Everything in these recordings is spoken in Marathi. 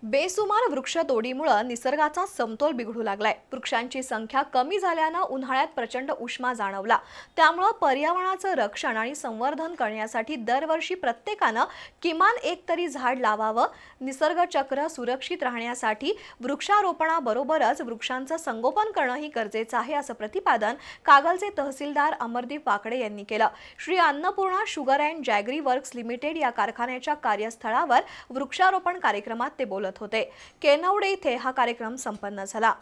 बेसुमार वृक्षतोडीमुळे निसर्गाचा समतोल बिघडू लागलाय। वृक्षांची संख्या कमी झाल्याने उन्हाळ्यात प्रचंड उष्मा जाणवला। त्यामुळे पर्यावरणाचं रक्षण आणि संवर्धन करण्यासाठी दरवर्षी प्रत्येकाने किमान एक तरी झाड लावावं। निसर्ग चक्र सुरक्षित राहण्यासाठी वृक्षारोपणाबरोबरच वृक्षांचं संगोपन करणंही गरजेचं आहे, असं प्रतिपादन कागलचे तहसीलदार अमरदीप वाकडे यांनी केलं। Shri Annapurna sugar and jaggery works limited या कारखान्याच्या कार्यस्थळावर वृक्षारोपण कार्यक्रमात ते बोलत होते। केनवडे इथे हा कार्यक्रम संपन्न झाला।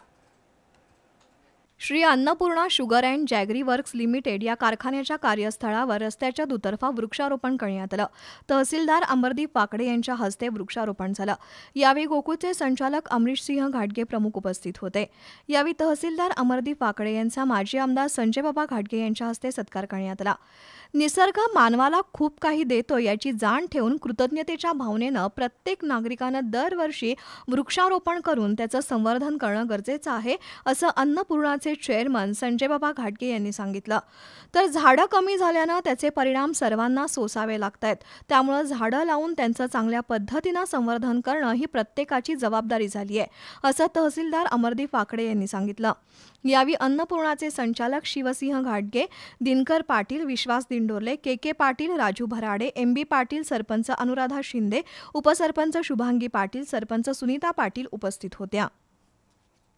Shri Annapurna sugar and jaggery works limited या कारखान्याच्या कार्यस्थळावर रस्त्याच्या दुतर्फा वृक्षारोपण करण्यात आलं। तहसीलदार अमरदीप वाकडे यांच्या हस्ते वृक्षारोपण झालं। यावेळी गोकुळचे संचालक अमरीश सिंह घाटगे प्रमुख उपस्थित होते। यावेळी तहसीलदार अमरदीप वाकडे यांचा माजी आमदार संजय बाबा घाटगे यांच्या हस्ते सत्कार करण्यात आला। निसर्ग मानवाला खूप काही देतो याची जाण ठेवून कृतज्ञतेच्या भावनेनं प्रत्येक नागरिकानं दरवर्षी वृक्षारोपण करून त्याचं संवर्धन करणं गरजेचं आहे, असं अन्नपूर्णाचे चेअरमन संजय बाबा घाटगे यांनी सांगितलं। तर झाडं कमी झाल्यानं त्याचे परिणाम सर्वांना सोसावे लागतायत। त्यामुळे झाडं लावून त्यांचं चांगल्या पद्धतीनं संवर्धन करणं ही प्रत्येकाची जबाबदारी झाली आहे, असं तहसीलदार अमरदीप वाकडे यांनी सांगितलं। यावेळी अन्नपूर्णाचे संचालक शिवसिंह घाटगे, दिनकर पाटील, विश्वास दिंडोरले, के पाटील, राजू भराडे, MB पाटील, सरपंच अनुराधा शिंदे, उपसरपंच शुभांगी पाटील, सरपंच सुनीता पाटील उपस्थित होत्या।